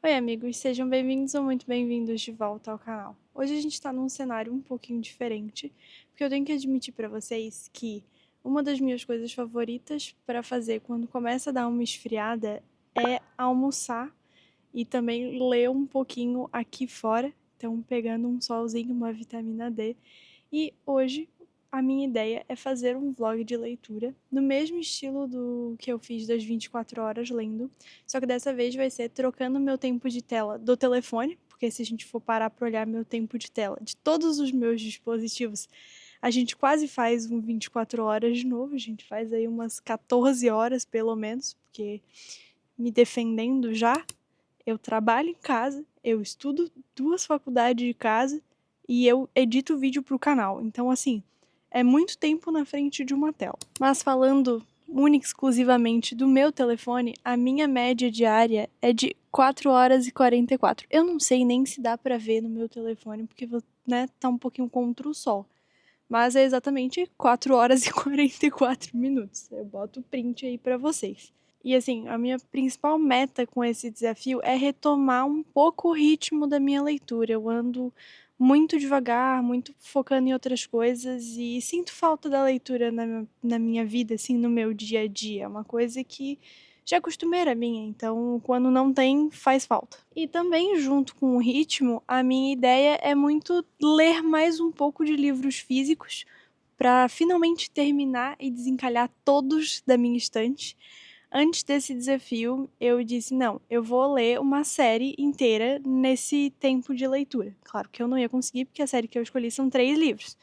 Oi, amigos, sejam bem-vindos ou muito bem-vindos de volta ao canal. Hoje a gente tá num cenário um pouquinho diferente, porque eu tenho que admitir pra vocês que uma das minhas coisas favoritas pra fazer quando começa a dar uma esfriada é almoçar e também ler um pouquinho aqui fora, então pegando um solzinho, uma vitamina D. E hoje a minha ideia é fazer um vlog de leitura, no mesmo estilo do que eu fiz das 24 horas lendo, só que dessa vez vai ser trocando meu tempo de tela do telefone, porque se a gente for parar para olhar meu tempo de tela de todos os meus dispositivos, a gente quase faz um 24 horas de novo, a gente faz aí umas 14 horas pelo menos, porque me defendendo já, eu trabalho em casa, eu estudo 2 faculdades de casa e eu edito vídeo pro canal. Então, assim, é muito tempo na frente de uma tela. Mas falando única e exclusivamente do meu telefone, a minha média diária é de 4 horas e 44. Eu não sei nem se dá pra ver no meu telefone, porque, né, tá um pouquinho contra o sol. Mas é exatamente 4 horas e 44 minutos. Eu boto o print aí pra vocês. E assim, a minha principal meta com esse desafio é retomar um pouco o ritmo da minha leitura. Eu ando muito devagar, muito focando em outras coisas e sinto falta da leitura na minha vida, assim, no meu dia a dia. É uma coisa que já é costumeira minha, então quando não tem, faz falta. E também, junto com o ritmo, a minha ideia é muito ler mais um pouco de livros físicos para finalmente terminar e desencalhar todos da minha estante. Antes desse desafio, eu disse: não, eu vou ler uma série inteira nesse tempo de leitura. Claro que eu não ia conseguir, porque a série que eu escolhi são 3 livros.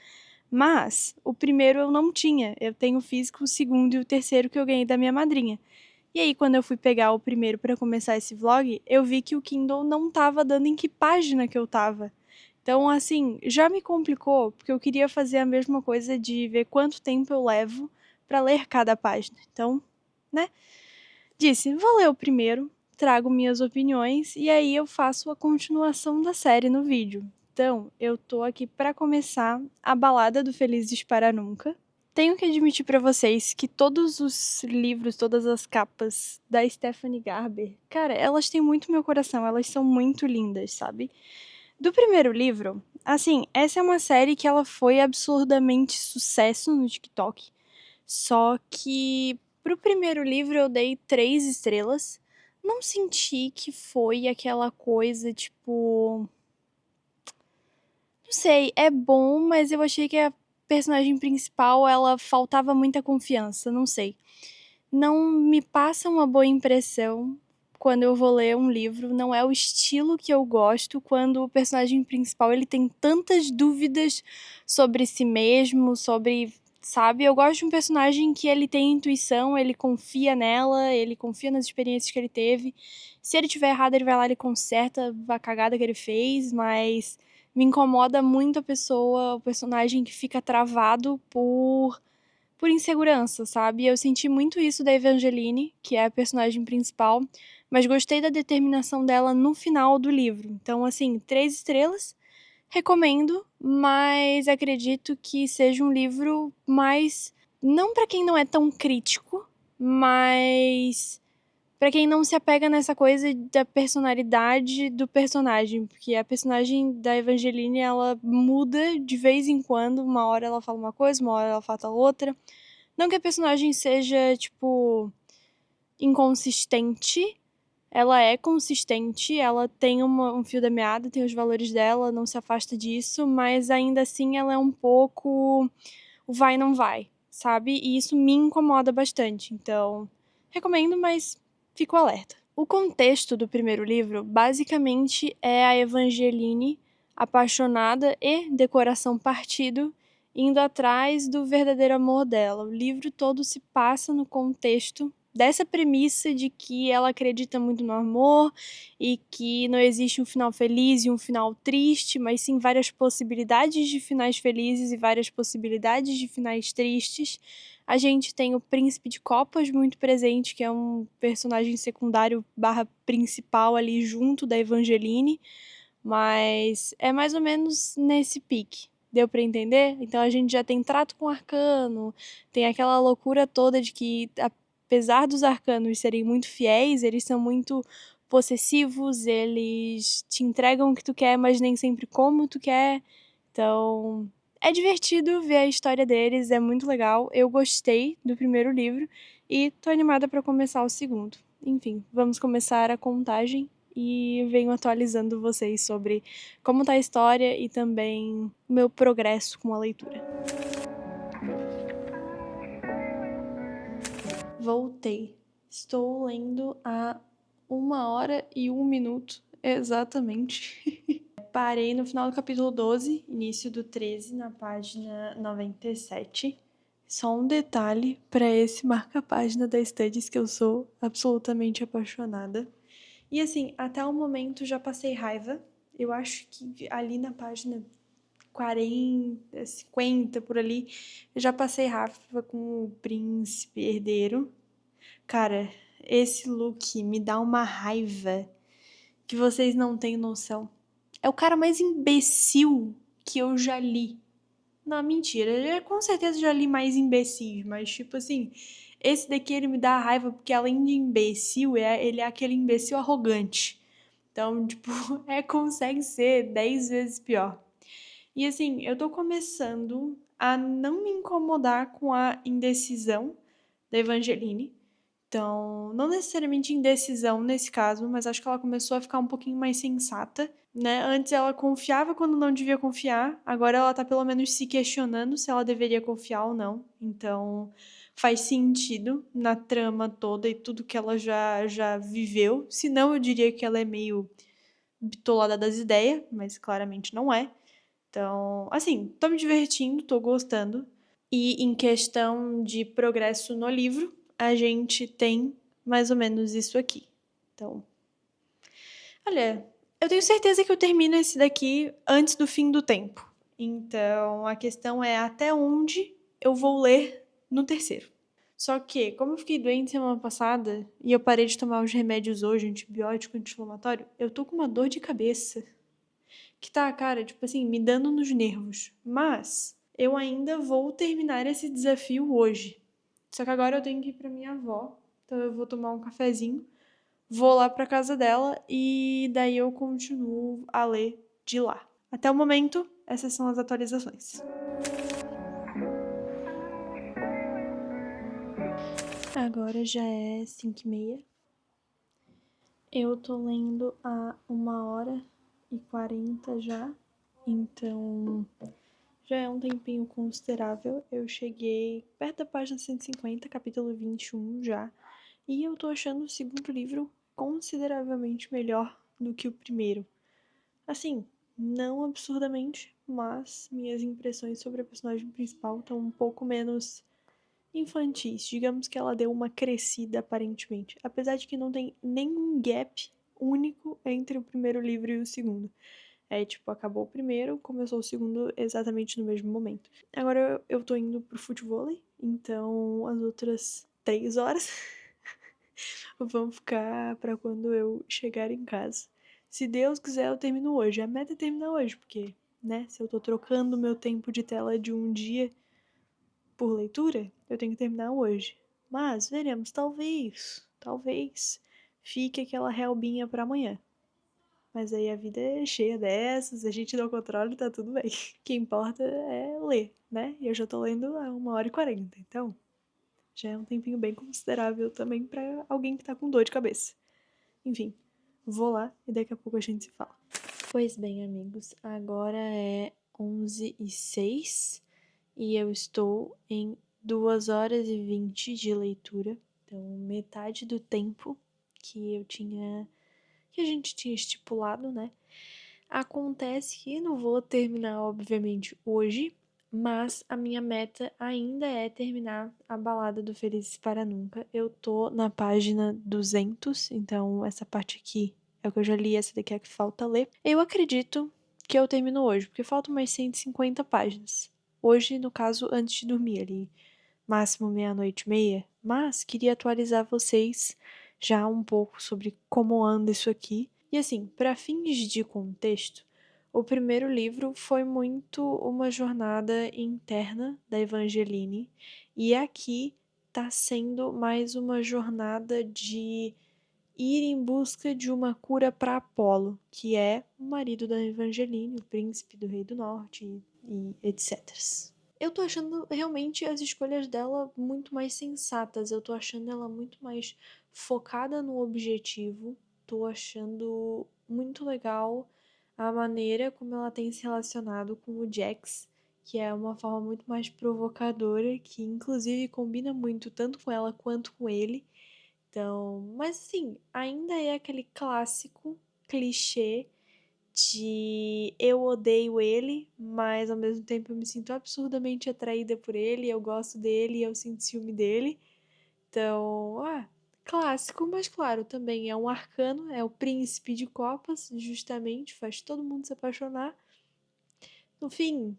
Mas o primeiro eu não tinha. Eu tenho o físico, o segundo e o terceiro que eu ganhei da minha madrinha. E aí, quando eu fui pegar o primeiro para começar esse vlog, eu vi que o Kindle não estava dando em que página que eu estava. Então, assim, já me complicou, porque eu queria fazer a mesma coisa de ver quanto tempo eu levo para ler cada página. Então, né? Disse, vou ler o primeiro, trago minhas opiniões e aí eu faço a continuação da série no vídeo. Então, eu tô aqui para começar A Balada do Felizes para Nunca. Tenho que admitir para vocês que todos os livros, todas as capas da Stephanie Garber, cara, elas têm muito meu coração, elas são muito lindas, sabe? Do primeiro livro, assim, essa é uma série que ela foi absurdamente sucesso no TikTok. Só que pro primeiro livro eu dei 3 estrelas. Não senti que foi aquela coisa, tipo. Não sei, é bom, mas eu achei que a personagem principal ela faltava muita confiança, não sei. Não me passa uma boa impressão quando eu vou ler um livro, não é o estilo que eu gosto quando o personagem principal ele tem tantas dúvidas sobre si mesmo, sobre, sabe? Eu gosto de um personagem que ele tem intuição, ele confia nela, ele confia nas experiências que ele teve. Se ele tiver errado, ele vai lá e conserta a cagada que ele fez, mas me incomoda muito a pessoa, o personagem que fica travado por insegurança, sabe? Eu senti muito isso da Evangeline, que é a personagem principal, mas gostei da determinação dela no final do livro. Então, assim, 3 estrelas, recomendo, mas acredito que seja um livro mais. Não para quem não é tão crítico, mas pra quem não se apega nessa coisa da personalidade do personagem, porque a personagem da Evangeline, ela muda de vez em quando, uma hora ela fala uma coisa, uma hora ela fala outra. Não que a personagem seja, tipo, inconsistente, ela é consistente, ela tem um fio da meada, tem os valores dela, não se afasta disso, mas ainda assim ela é um pouco o vai não vai, sabe? E isso me incomoda bastante. Então, recomendo, mas fico alerta. O contexto do primeiro livro, basicamente, é a Evangeline apaixonada e de coração partido, indo atrás do verdadeiro amor dela. O livro todo se passa no contexto dessa premissa de que ela acredita muito no amor e que não existe um final feliz e um final triste, mas sim várias possibilidades de finais felizes e várias possibilidades de finais tristes. A gente tem o Príncipe de Copas muito presente, que é um personagem secundário barra principal ali junto da Evangeline, mas é mais ou menos nesse pique. Deu pra entender? Então a gente já tem trato com arcano, tem aquela loucura toda de que, apesar dos arcanos serem muito fiéis, eles são muito possessivos, eles te entregam o que tu quer, mas nem sempre como tu quer. Então, é divertido ver a história deles, é muito legal. Eu gostei do primeiro livro e tô animada para começar o segundo. Enfim, vamos começar a contagem e venho atualizando vocês sobre como tá a história e também o meu progresso com a leitura. Voltei. Estou lendo há 1 hora e 1 minuto, exatamente. Parei no final do capítulo 12, início do 13, na página 97. Só um detalhe para esse marca-página da Studies que eu sou absolutamente apaixonada. E assim, até o momento já passei raiva. Eu acho que ali na página 40, 50 por ali, eu já passei raiva com o príncipe herdeiro. Cara, esse look me dá uma raiva que vocês não têm noção. É o cara mais imbecil que eu já li. Não, mentira, eu com certeza já li mais imbecis, mas tipo assim, esse daqui ele me dá raiva porque além de imbecil, ele é aquele imbecil arrogante. Então, tipo, consegue ser 10 vezes pior. E assim, eu tô começando a não me incomodar com a indecisão da Evangeline. Então, não necessariamente indecisão nesse caso, mas acho que ela começou a ficar um pouquinho mais sensata, né? Antes ela confiava quando não devia confiar, agora ela tá pelo menos se questionando se ela deveria confiar ou não. Então, faz sentido na trama toda e tudo que ela já viveu. Se não, eu diria que ela é meio bitolada das ideias, mas claramente não é. Então, assim, tô me divertindo, tô gostando. E em questão de progresso no livro, a gente tem mais ou menos isso aqui. Então, olha, eu tenho certeza que eu termino esse daqui antes do fim do tempo. Então, a questão é até onde eu vou ler no terceiro. Só que, como eu fiquei doente semana passada e eu parei de tomar os remédios hoje, antibiótico, anti-inflamatório, eu tô com uma dor de cabeça que tá, cara, tipo assim, me dando nos nervos. Mas eu ainda vou terminar esse desafio hoje. Só que agora eu tenho que ir pra minha avó. Então eu vou tomar um cafezinho, vou lá pra casa dela e daí eu continuo a ler de lá. Até o momento, essas são as atualizações. Agora já é 5h30. Eu tô lendo há 1 hora e 40 já. Então já é um tempinho considerável. Eu cheguei perto da página 150, capítulo 21 já. E eu tô achando o segundo livro consideravelmente melhor do que o primeiro. Assim, não absurdamente, mas minhas impressões sobre a personagem principal estão um pouco menos infantis. Digamos que ela deu uma crescida, aparentemente. Apesar de que não tem nenhum gap único entre o primeiro livro e o segundo. É tipo, acabou o primeiro, começou o segundo exatamente no mesmo momento. Agora eu tô indo pro futevôlei, então as outras 3 horas vão ficar pra quando eu chegar em casa. Se Deus quiser, eu termino hoje. A meta é terminar hoje, porque, né, se eu tô trocando meu tempo de tela de um dia por leitura, eu tenho que terminar hoje. Mas veremos, talvez fique aquela relbinha pra amanhã. Mas aí a vida é cheia dessas, a gente não controla e tá tudo bem. O que importa é ler, né? E eu já tô lendo há 1 hora e 40, então já é um tempinho bem considerável também pra alguém que tá com dor de cabeça. Enfim, vou lá e daqui a pouco a gente se fala. Pois bem, amigos, agora é 11h06 e eu estou em 2 horas e 20 de leitura. Então, metade do tempo que a gente tinha estipulado, né? Acontece que não vou terminar, obviamente, hoje, mas a minha meta ainda é terminar a Balada do Felizes para Nunca. Eu tô na página 200, então essa parte aqui é o que eu já li, essa daqui é a que falta ler. Eu acredito que eu termino hoje, porque faltam mais 150 páginas. Hoje, no caso, antes de dormir, ali, máximo 00:30, mas queria atualizar vocês já um pouco sobre como anda isso aqui. E assim, para fins de contexto, o primeiro livro foi muito uma jornada interna da Evangeline, e aqui tá sendo mais uma jornada de ir em busca de uma cura para Apolo, que é o marido da Evangeline, o príncipe do Rei do Norte e etc. Eu tô achando realmente as escolhas dela muito mais sensatas, eu tô achando ela muito mais focada no objetivo, tô achando muito legal a maneira como ela tem se relacionado com o Jax, que é uma forma muito mais provocadora, que inclusive combina muito tanto com ela quanto com ele. Então, mas assim, ainda é aquele clássico clichê de eu odeio ele, mas ao mesmo tempo eu me sinto absurdamente atraída por ele, eu gosto dele e eu sinto ciúme dele. Então, clássico, mas claro, também é um arcano, é o príncipe de copas, justamente, faz todo mundo se apaixonar. No fim,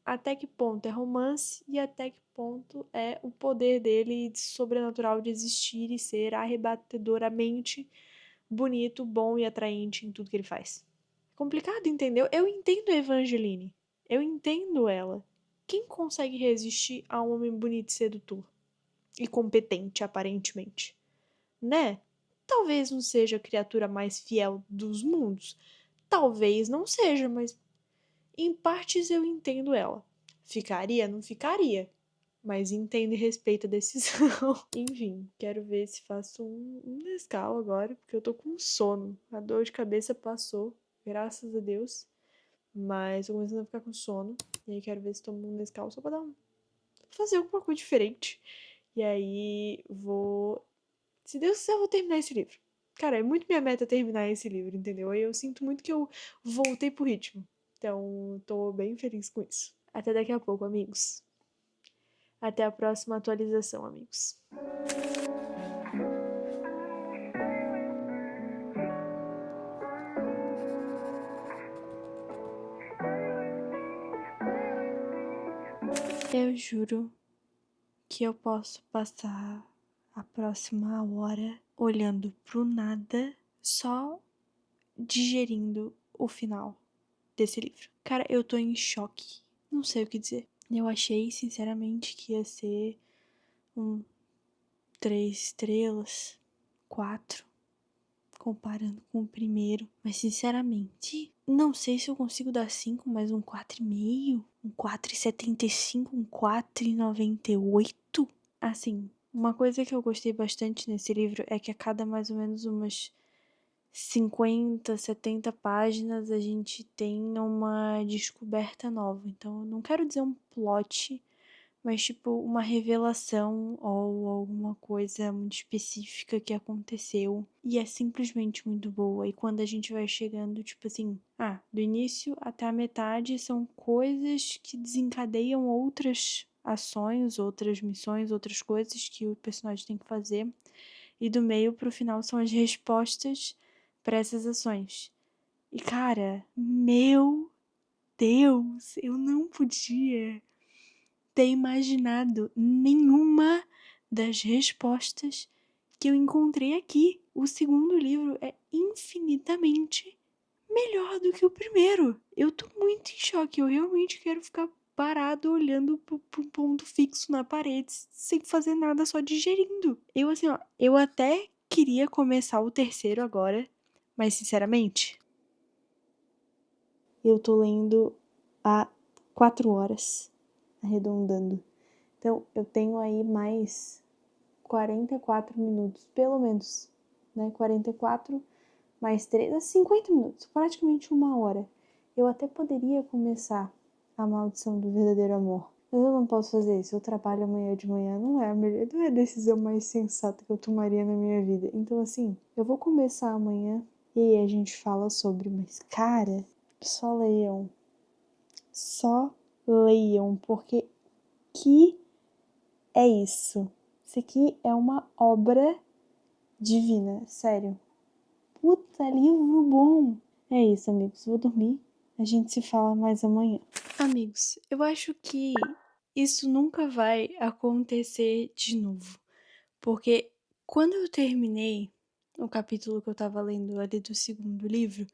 até que ponto é romance e até que ponto é o poder dele de sobrenatural de existir e ser arrebatadoramente bonito, bom e atraente em tudo que ele faz. Complicado, entendeu? Eu entendo a Evangeline. Eu entendo ela. Quem consegue resistir a um homem bonito e sedutor? E competente, aparentemente. Né? Talvez não seja a criatura mais fiel dos mundos. Talvez não seja, mas em partes eu entendo ela. Ficaria? Não ficaria. Mas entendo e respeito a decisão. Enfim, quero ver se faço um Nescau agora, porque eu tô com sono. A dor de cabeça passou, graças a Deus. Mas tô começando a ficar com sono. E aí quero ver se tomo um Nescau só pra dar fazer alguma coisa diferente. E aí vou. Se Deus quiser, eu vou terminar esse livro. Cara, é muito minha meta terminar esse livro, entendeu? Aí eu sinto muito que eu voltei pro ritmo. Então, tô bem feliz com isso. Até daqui a pouco, amigos. Até a próxima atualização, amigos. Eu juro que eu posso passar a próxima hora olhando pro nada, só digerindo o final desse livro. Cara, eu tô em choque. Não sei o que dizer. Eu achei, sinceramente, que ia ser um 3 estrelas, 4, comparando com o primeiro. Mas, sinceramente, não sei se eu consigo dar 5, mas um 4,5, um 4,75, um 4,98. Assim, uma coisa que eu gostei bastante nesse livro é que a cada mais ou menos umas 50, 70 páginas a gente tem uma descoberta nova. Então, eu não quero dizer um plot, mas tipo uma revelação ou alguma coisa muito específica que aconteceu e é simplesmente muito boa. E quando a gente vai chegando, tipo assim, do início até a metade são coisas que desencadeiam outras ações, outras missões, outras coisas que o personagem tem que fazer. E do meio pro final são as respostas para essas ações. E cara, meu Deus, eu não podia ter imaginado nenhuma das respostas que eu encontrei aqui. O segundo livro é infinitamente melhor do que o primeiro. Eu tô muito em choque, eu realmente quero ficar parado olhando pro ponto fixo na parede, sem fazer nada, só digerindo. Eu assim, eu até queria começar o terceiro agora, mas sinceramente, eu tô lendo há 4 horas, arredondando. Então, eu tenho aí mais 44 minutos, pelo menos, né? 44 mais 3, 50 minutos, praticamente 1 hora. Eu até poderia começar A Maldição do Verdadeiro Amor, mas eu não posso fazer isso. Eu trabalho amanhã de manhã, não é a decisão mais sensata que eu tomaria na minha vida. Então, assim, eu vou começar amanhã e aí a gente fala sobre, mas cara, só leiam. Só leiam, porque que é isso. Isso aqui é uma obra divina, sério. Puta, livro bom. É isso, amigos. Vou dormir. A gente se fala mais amanhã. Amigos, eu acho que isso nunca vai acontecer de novo. Porque quando eu terminei o capítulo que eu tava lendo ali do segundo livro,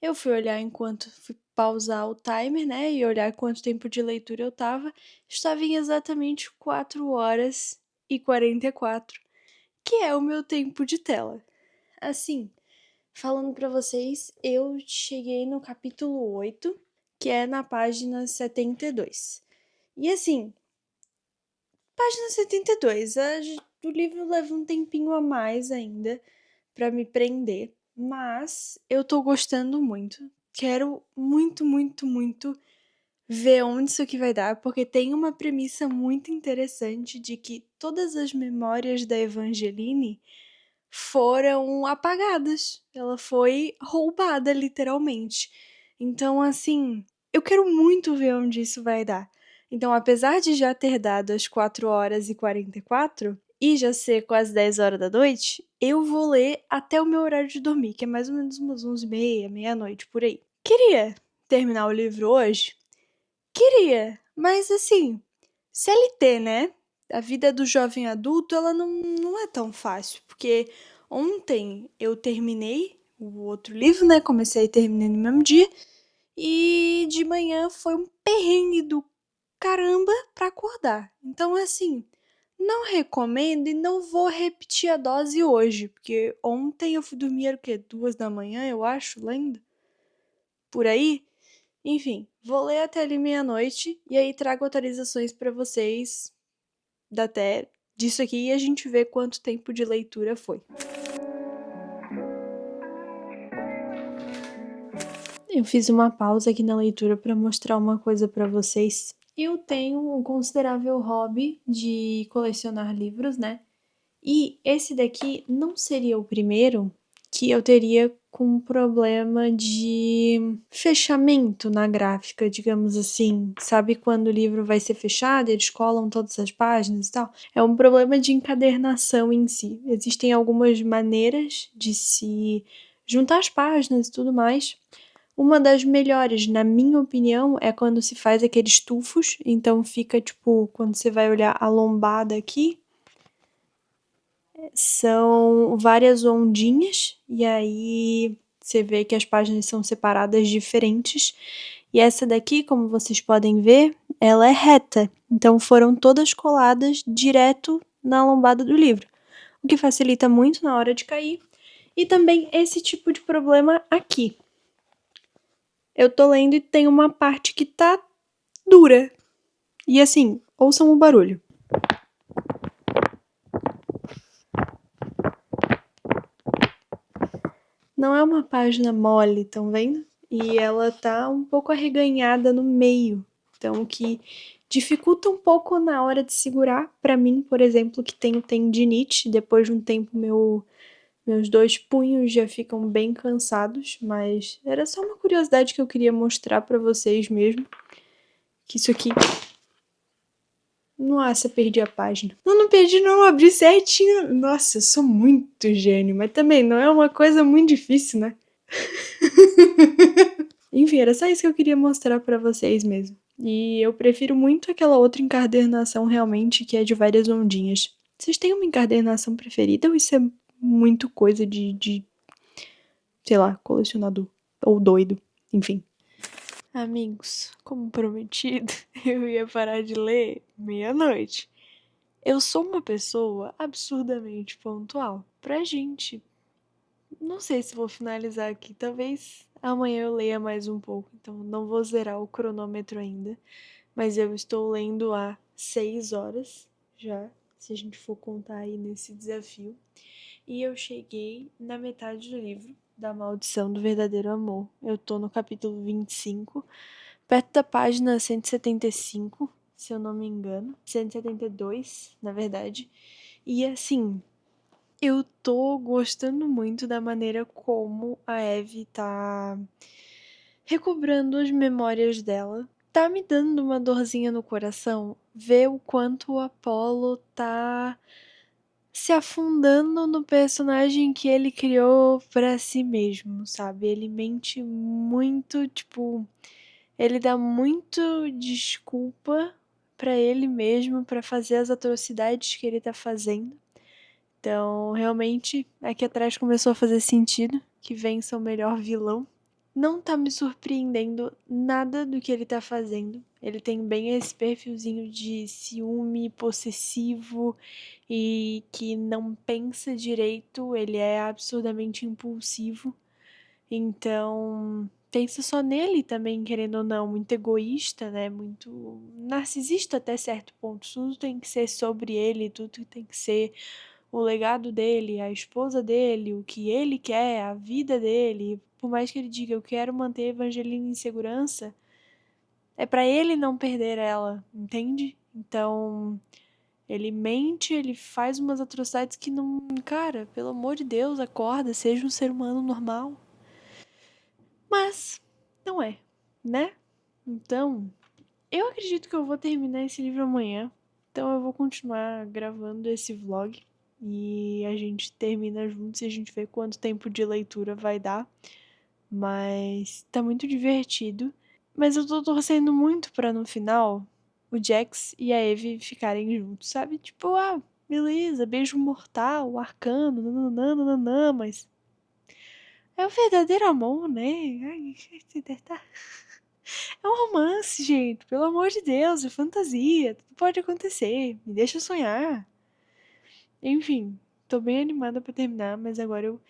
eu fui olhar enquanto fui pausar o timer, né? E olhar quanto tempo de leitura eu tava. Estava em exatamente 4 horas e 44, que é o meu tempo de tela. assim, falando pra vocês, eu cheguei no capítulo 8, que é na página 72. E assim, página 72, o livro leva um tempinho a mais ainda pra me prender, mas eu tô gostando muito. Quero muito, muito, muito ver onde isso aqui vai dar, porque tem uma premissa muito interessante de que todas as memórias da Evangeline foram apagadas. Ela foi roubada, literalmente. Então, assim, eu quero muito ver onde isso vai dar. Então, apesar de já ter dado as 4h44 e já ser quase 10 horas da noite, eu vou ler até o meu horário de dormir, que é mais ou menos umas 11h30, meia-noite, por aí. Queria terminar o livro hoje? Queria, mas assim, CLT, né? A vida do jovem adulto, ela não é tão fácil, porque ontem eu terminei o outro livro, né? Comecei e terminei no mesmo dia, e de manhã foi um perrengue do caramba pra acordar. Então, assim, não recomendo e não vou repetir a dose hoje, porque ontem eu fui dormir, era o quê? 2h da manhã, eu acho, lendo? Por aí? Enfim, vou ler até ali meia-noite e aí trago atualizações pra vocês até disso aqui e a gente vê quanto tempo de leitura foi. Eu fiz uma pausa aqui na leitura para mostrar uma coisa para vocês. Eu tenho um considerável hobby de colecionar livros, né? E esse daqui não seria o primeiro que eu teria com problema de fechamento na gráfica, digamos assim. Sabe quando o livro vai ser fechado e eles colam todas as páginas e tal? É um problema de encadernação em si. Existem algumas maneiras de se juntar as páginas e tudo mais. Uma das melhores, na minha opinião, é quando se faz aqueles tufos. Então fica tipo, quando você vai olhar a lombada aqui, são várias ondinhas, e aí você vê que as páginas são separadas diferentes. E essa daqui, como vocês podem ver, ela é reta. Então foram todas coladas direto na lombada do livro, o que facilita muito na hora de cair. E também esse tipo de problema aqui. Eu tô lendo e tem uma parte que tá dura. E assim, ouçam o barulho. Não é uma página mole, estão vendo? E ela tá um pouco arreganhada no meio, então que dificulta um pouco na hora de segurar. Para mim, por exemplo, que tenho tendinite, depois de um tempo meus 2 punhos já ficam bem cansados, mas era só uma curiosidade que eu queria mostrar para vocês mesmo, que isso aqui... Nossa, perdi a página. Não perdi não, abri certinho. Nossa, eu sou muito gênio, mas também não é uma coisa muito difícil, né? Enfim, era só isso que eu queria mostrar pra vocês mesmo. E eu prefiro muito aquela outra encadernação realmente, que é de várias ondinhas. Vocês têm uma encadernação preferida ou isso é muito coisa de sei lá, colecionador ou doido? Enfim. Amigos, como prometido, eu ia parar de ler meia-noite. Eu sou uma pessoa absurdamente pontual. Pra gente, não sei se vou finalizar aqui. Talvez amanhã eu leia mais um pouco. Então não vou zerar o cronômetro ainda. Mas eu estou lendo há 6 horas já, se a gente for contar aí nesse desafio. E eu cheguei na metade do livro, da Maldição do Verdadeiro Amor. Eu tô no capítulo 25, perto da página 175, se eu não me engano. 172, na verdade. E assim, eu tô gostando muito da maneira como a Eve tá recobrando as memórias dela. Tá me dando uma dorzinha no coração ver o quanto o Apollo tá se afundando no personagem que ele criou pra si mesmo, sabe? Ele mente muito, tipo, ele dá muito desculpa pra ele mesmo pra fazer as atrocidades que ele tá fazendo. Então, realmente, aqui atrás começou a fazer sentido que vença o melhor vilão. não tá me surpreendendo nada do que ele tá fazendo. Ele tem bem esse perfilzinho de ciúme possessivo e que não pensa direito, ele é absurdamente impulsivo. Então, pensa só nele também, querendo ou não, muito egoísta, né? Muito narcisista até certo ponto. Tudo tem que ser sobre ele, tudo tem que ser o legado dele, a esposa dele, o que ele quer, a vida dele. Por mais que ele diga eu quero manter a Evangelina em segurança, é pra ele não perder ela, entende? Então, ele mente, ele faz umas atrocidades que não. Cara, pelo amor de Deus, acorda, seja um ser humano normal. Mas, não é, né? Então, eu acredito que eu vou terminar esse livro amanhã. Então, eu vou continuar gravando esse vlog. E a gente termina juntos e a gente vê quanto tempo de leitura vai dar. Mas tá muito divertido. Mas eu tô torcendo muito pra no final o Jax e a Evie ficarem juntos, sabe? Tipo, ah, beleza, beijo mortal, arcano, nananã, mas é o verdadeiro amor, né? Ai, tá. É um romance, gente, pelo amor de Deus, é fantasia, tudo pode acontecer, me deixa sonhar. Enfim, tô bem animada pra terminar, mas agora eu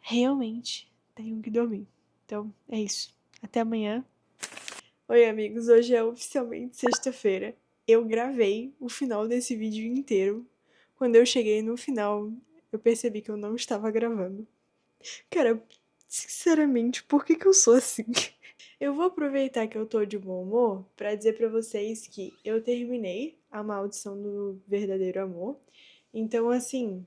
realmente tenho que dormir. Então, é isso. Até amanhã. Oi, amigos, hoje é oficialmente sexta-feira. Eu gravei o final desse vídeo inteiro. Quando eu cheguei no final, eu percebi que eu não estava gravando. Cara, sinceramente, por que que eu sou assim? Eu vou aproveitar que eu tô de bom humor pra dizer pra vocês que eu terminei A Maldição do Verdadeiro Amor. Então, assim,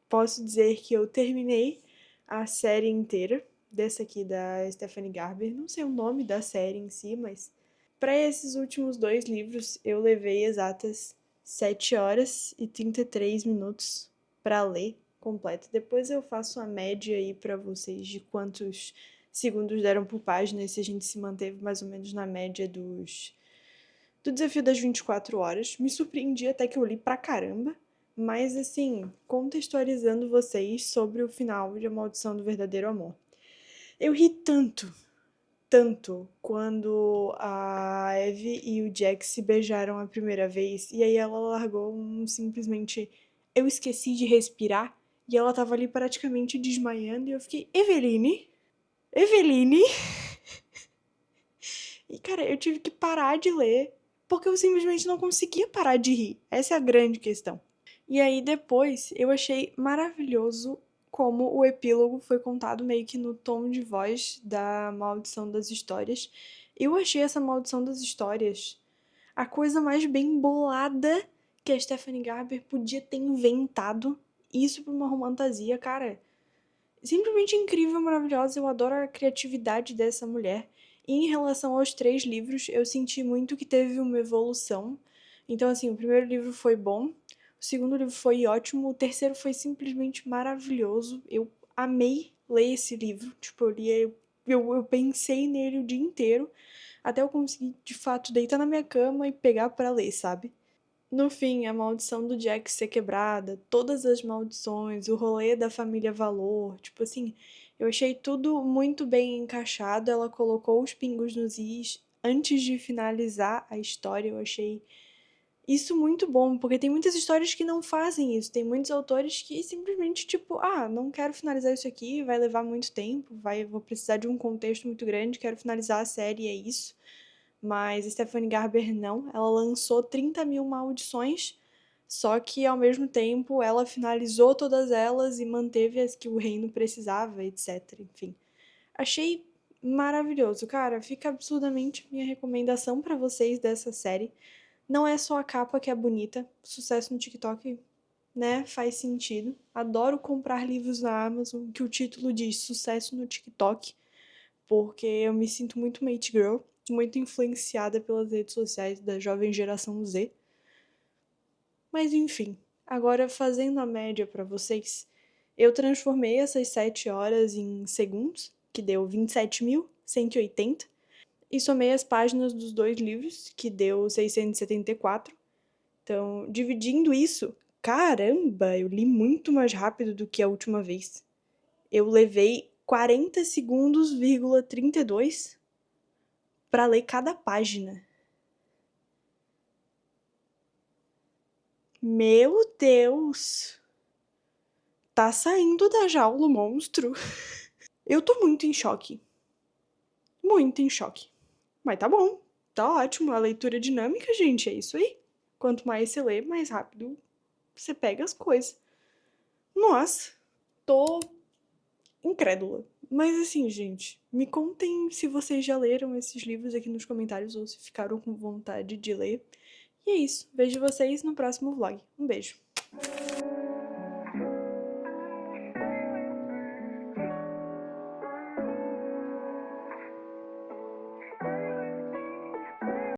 posso dizer que eu terminei a série inteira dessa aqui da Stephanie Garber. Não sei o nome da série em si, mas para esses últimos dois livros eu levei exatas 7 horas e 33 minutos para ler completo. Depois eu faço a média aí para vocês de quantos segundos deram por página e se a gente se manteve mais ou menos na média do desafio das 24 horas. Me surpreendi até que eu li pra caramba. Mas, assim, contextualizando vocês sobre o final de A Maldição do Verdadeiro Amor. Eu ri tanto, tanto, quando a Eve e o Jack se beijaram a primeira vez. E aí ela largou simplesmente... Eu esqueci de respirar. E ela tava ali praticamente desmaiando. E eu fiquei, Eveline? Eveline? E, cara, eu tive que parar de ler. Porque eu simplesmente não conseguia parar de rir. Essa é a grande questão. E aí depois eu achei maravilhoso como o epílogo foi contado meio que no tom de voz da Maldição das Histórias. Eu achei essa Maldição das Histórias a coisa mais bem bolada que a Stephanie Garber podia ter inventado. Isso pra uma romantasia, cara. Simplesmente incrível, maravilhosa. Eu adoro a criatividade dessa mulher. E em relação aos três livros, eu senti muito que teve uma evolução. Então, assim, o primeiro livro foi bom, o segundo livro foi ótimo, o terceiro foi simplesmente maravilhoso. Eu amei ler esse livro. Tipo, eu li, eu pensei nele o dia inteiro, até eu conseguir, de fato, deitar na minha cama e pegar pra ler, sabe? No fim, a maldição do Jack ser quebrada, todas as maldições, o rolê da família Valor, tipo assim, eu achei tudo muito bem encaixado. Ela colocou os pingos nos is antes de finalizar a história. Eu achei isso muito bom, porque tem muitas histórias que não fazem isso. Tem muitos autores que simplesmente, tipo, ah, não quero finalizar isso aqui, vai levar muito tempo, vou precisar de um contexto muito grande, quero finalizar a série e é isso. Mas Stephanie Garber não, ela lançou 30 mil maldições, só que ao mesmo tempo ela finalizou todas elas e manteve as que o reino precisava, etc. Enfim, achei maravilhoso, cara. Fica absurdamente minha recomendação pra vocês dessa série. Não é só a capa que é bonita, sucesso no TikTok, né? Faz sentido. Adoro comprar livros na Amazon que o título diz sucesso no TikTok, porque eu me sinto muito mate girl, muito influenciada pelas redes sociais da jovem geração Z. Mas enfim, agora fazendo a média para vocês, eu transformei essas 7 horas em segundos, que deu 27.180, e somei as páginas dos dois livros, que deu 674. Então, dividindo isso, caramba, eu li muito mais rápido do que a última vez. Eu levei 40 segundos, 32 para ler cada página. Meu Deus! Tá saindo da jaula o monstro. Eu tô muito em choque. Muito em choque. Mas tá bom, tá ótimo. A leitura dinâmica, gente, é isso aí. Quanto mais você lê, mais rápido você pega as coisas. Nossa, tô incrédula. Mas assim, gente, me contem se vocês já leram esses livros aqui nos comentários ou se ficaram com vontade de ler. E é isso. Vejo vocês no próximo vlog. Um beijo.